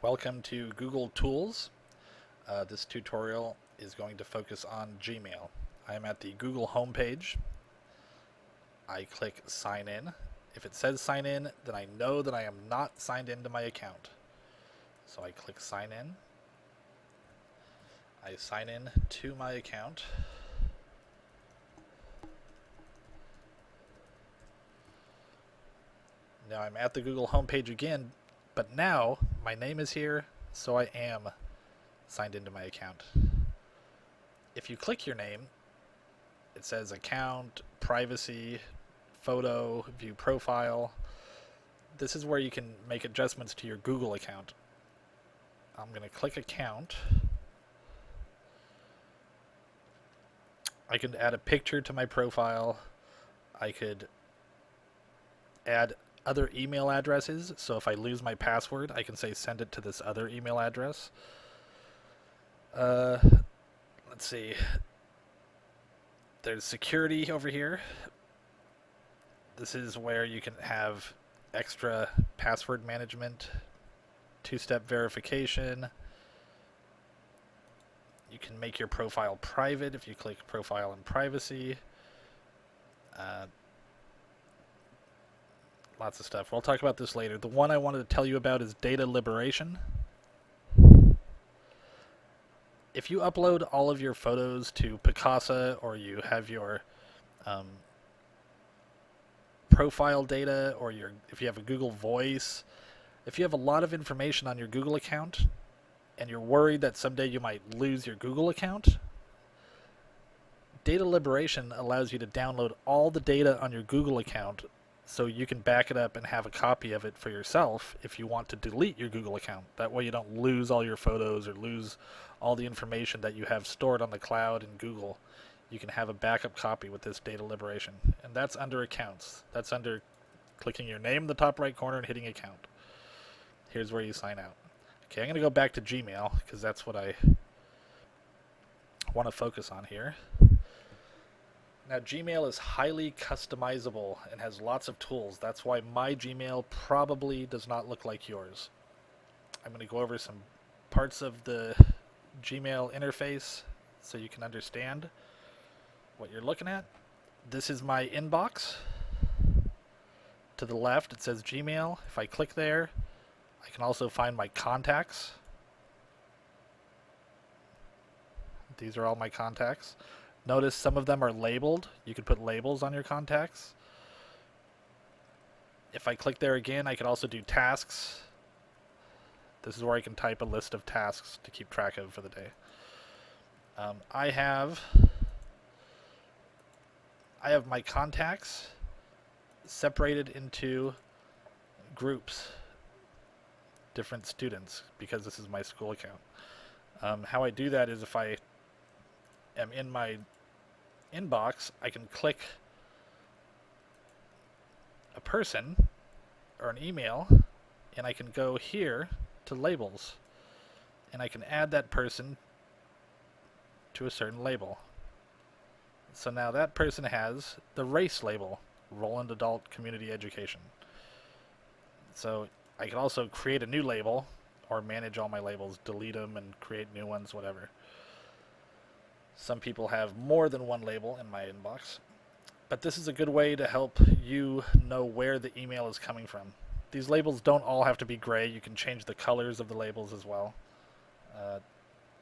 Welcome to Google Tools. This tutorial is going to focus on Gmail. I am at the Google homepage. I click sign in. If it says sign in, then I know that I am not signed into my account. So I click sign in. I sign in to my account. Now I'm at the Google homepage again, but now my name is here, so I am signed into my account. If you click your name, it says account, privacy, photo, view profile. This is where you can make adjustments to your Google account. I'm going to click account. I can add a picture to my profile. I could add other email addresses, so if I lose my password, I can say send it to this other email address. Let's see. There's security over here. This is where you can have extra password management, two-step verification. You can make your profile private if you click profile and privacy. Lots of stuff. We'll talk about this later. The one I wanted to tell you about is data liberation. If you upload all of your photos to Picasa, or you have your profile data, or if you have a Google Voice, if you have a lot of information on your Google account and you're worried that someday you might lose your Google account, data liberation allows you to download all the data on your Google account so you can back it up and have a copy of it for yourself if you want to delete your Google account. That way you don't lose all your photos or lose all the information that you have stored on the cloud in Google. You can have a backup copy with this data liberation. And that's under accounts. That's under clicking your name in the top right corner and hitting account. Here's where you sign out. Okay, I'm going to go back to Gmail because that's what I want to focus on here. Now, Gmail is highly customizable and has lots of tools. That's why my Gmail probably does not look like yours. I'm going to go over some parts of the Gmail interface so you can understand what you're looking at. This is my inbox. To the left, it says Gmail. If I click there, I can also find my contacts. These are all my contacts. Notice some of them are labeled. You can put labels on your contacts. If I click there again, I can also do tasks. This is where I can type a list of tasks to keep track of for the day. I have my contacts separated into groups, different students, because this is my school account. How I do that is if I am in my inbox, I can click a person or an email, and I can go here to labels, and I can add that person to a certain label. So now that person has the race label, Roland Adult Community Education. So I can also create a new label or manage all my labels, delete them and create new ones, whatever. Some people have more than one label in my inbox, but this is a good way to help you know where the email is coming from. These labels don't all have to be gray. You can change the colors of the labels as well.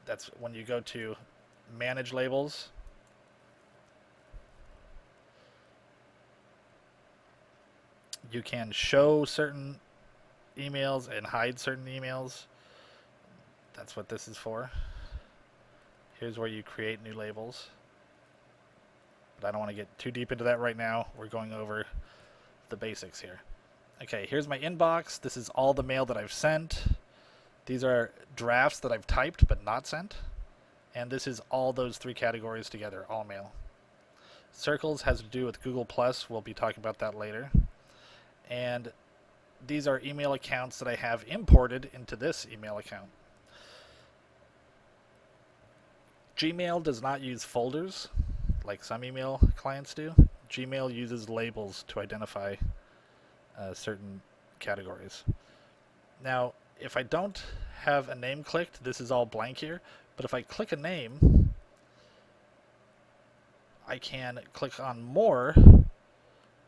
That's when you go to manage labels. You can show certain emails and hide certain emails. That's what this is for. Here's where you create new labels. But I don't want to get too deep into that right now. We're going over the basics here. Okay, here's my inbox. This is all the mail that I've sent. These are drafts that I've typed but not sent. And this is all those three categories together, all mail. Circles has to do with Google+. We'll be talking about that later. And these are email accounts that I have imported into this email account. Gmail does not use folders like some email clients do. Gmail uses labels to identify certain categories. Now, if I don't have a name clicked, this is all blank here. But if I click a name, I can click on more,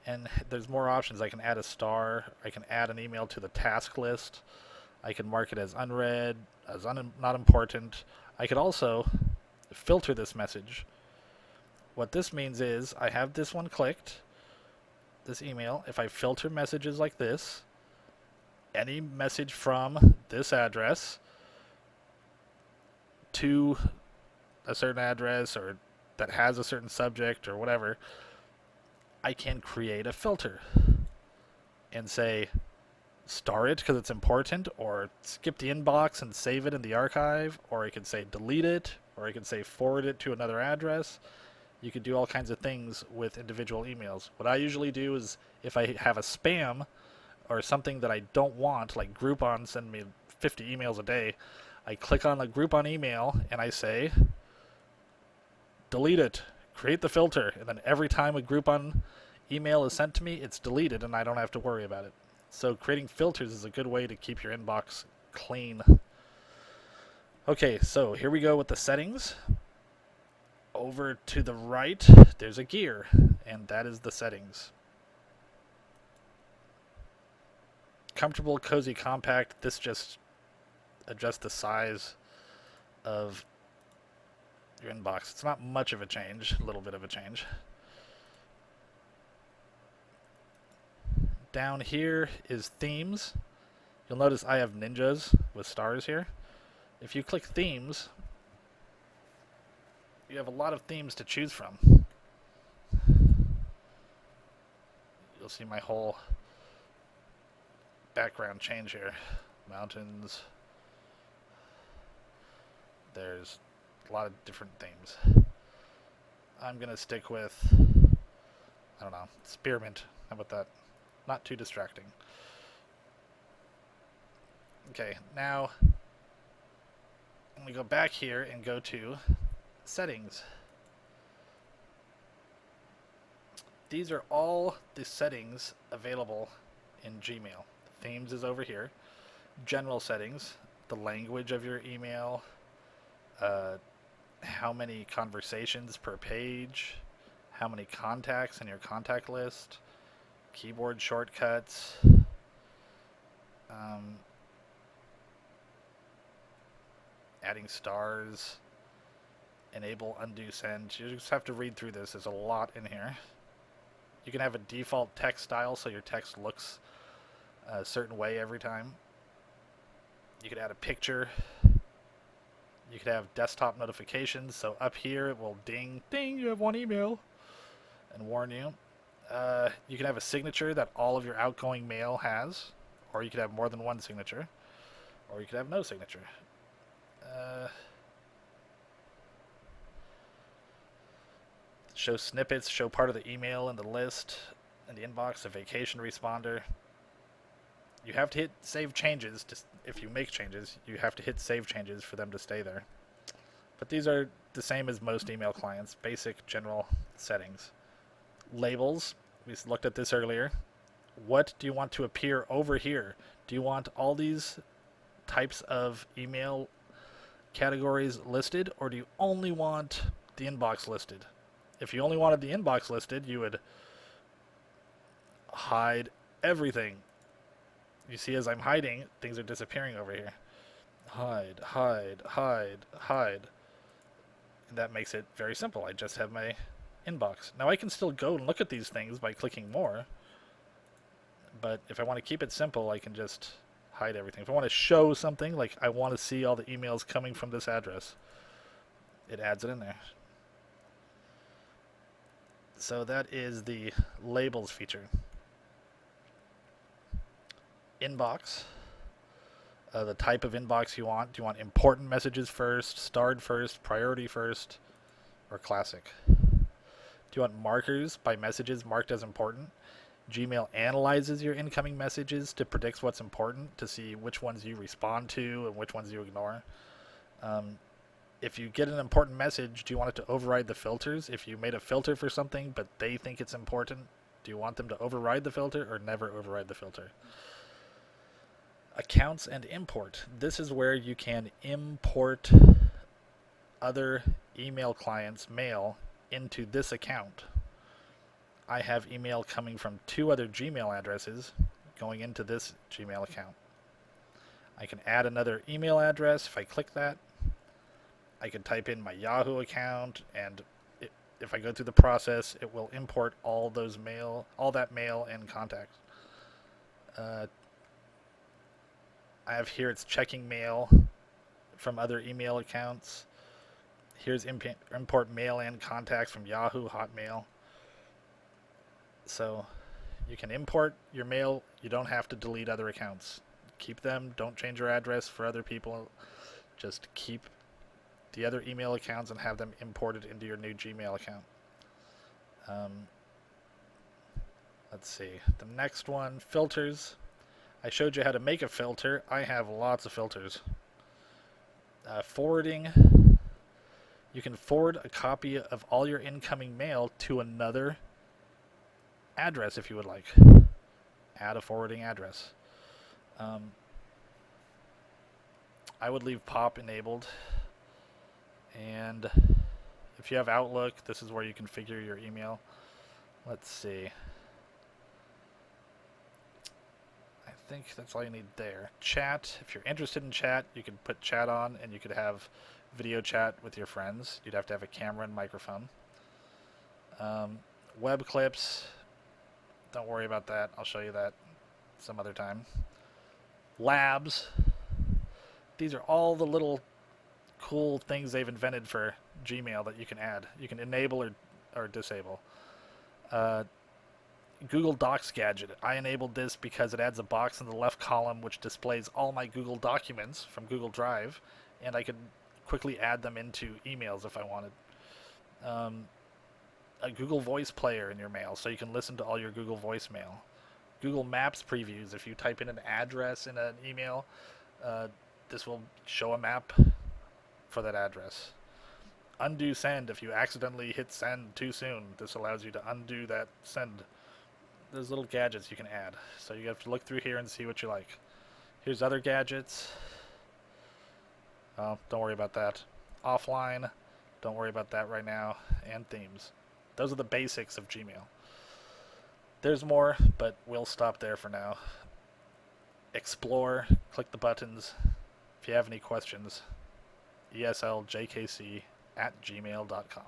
and there's more options. I can add a star. I can add an email to the task list. I can mark it as unread, as not important. I could also filter this message. What this means is I have this one clicked, this email. If I filter messages like this, any message from this address to a certain address or that has a certain subject or whatever, I can create a filter and say star it because it's important, or skip the inbox and save it in the archive, or I can say delete it, or I can say forward it to another address. You could do all kinds of things with individual emails. What I usually do is if I have a spam or something that I don't want, like Groupon send me 50 emails a day, I click on the Groupon email and I say delete it, create the filter, and then every time a Groupon email is sent to me, it's deleted and I don't have to worry about it. So creating filters is a good way to keep your inbox clean. Okay, so here we go with the settings. Over to the right, there's a gear, and that is the settings. Comfortable, cozy, compact. This just adjusts the size of your inbox. It's not much of a change, a little bit of a change. Down here is themes. You'll notice I have ninjas with stars here. If you click themes, you have a lot of themes to choose from. You'll see my whole background change here. Mountains. There's a lot of different themes. I'm going to stick with, I don't know, spearmint. How about that? Not too distracting. Okay, now I'm going to go back here and go to settings. These are all the settings available in Gmail. Themes is over here. General settings, the language of your email, how many conversations per page, how many contacts in your contact list, keyboard shortcuts, adding stars, enable undo send. You just have to read through this. There's a lot in here. You can have a default text style so your text looks a certain way every time. You could add a picture. You could have desktop notifications, so up here it will ding, ding, you have one email, and warn you. You can have a signature that all of your outgoing mail has, or you could have more than one signature, or you could have no signature. Show snippets, show part of the email in the list, in the inbox, a vacation responder. You have to hit save changes. If you make changes, you have to hit save changes for them to stay there. But these are the same as most email clients, basic general settings. Labels, we looked at this earlier. What do you want to appear over here? Do you want all these types of email categories listed, or do you only want the inbox listed? If you only wanted the inbox listed, you would hide everything. You see, as I'm hiding, things are disappearing over here. Hide, hide, hide, hide. And that makes it very simple. I just have my inbox. Now I can still go and look at these things by clicking more. But if I want to keep it simple, I can just hide everything. If I want to show something, like I want to see all the emails coming from this address, it adds it in there. So that is the labels feature. Inbox, the type of inbox you want. Do you want important messages first, starred first, priority first, or classic? Do you want markers by messages marked as important? Gmail analyzes your incoming messages to predict what's important, to see which ones you respond to and which ones you ignore. If you get an important message, do you want it to override the filters? If you made a filter for something but they think it's important, do you want them to override the filter or never override the filter? Accounts and import. This is where you can import other email clients' mail into this account. I have email coming from 2 other Gmail addresses going into this Gmail account. I can add another email address if I click that. I can type in my Yahoo account, and if I go through the process, it will import all that mail and contacts. I have here it's checking mail from other email accounts. Here's import mail and contacts from Yahoo, Hotmail. So you can import your mail. You don't have to delete other accounts. Keep them. Don't change your address for other people. Just keep the other email accounts and have them imported into your new Gmail account. Let's see. The next one, filters. I showed you how to make a filter. I have lots of filters. Forwarding. You can forward a copy of all your incoming mail to another address if you would like. Add a forwarding address. I would leave POP enabled. And if you have Outlook, this is where you configure your email. Let's see. I think that's all you need there. Chat. If you're interested in chat, you can put chat on, and you could have video chat with your friends. You'd have to have a camera and microphone. Web clips. Don't worry about that. I'll show you that some other time. Labs. These are all the little cool things they've invented for Gmail that you can add. You can enable or disable. Google Docs gadget. I enabled this because it adds a box in the left column which displays all my Google documents from Google Drive, and I could quickly add them into emails if I wanted. A Google Voice player in your mail, so you can listen to all your Google voicemail. Google Maps previews. If you type in an address in an email, this will show a map for that address. Undo send. If you accidentally hit send too soon, this allows you to undo that send. There's little gadgets you can add, so you have to look through here and see what you like. Here's other gadgets. Don't worry about that. Offline, don't worry about that right now. And themes. Those are the basics of Gmail. There's more, but we'll stop there for now. Explore, click the buttons. If you have any questions, esljkc@gmail.com.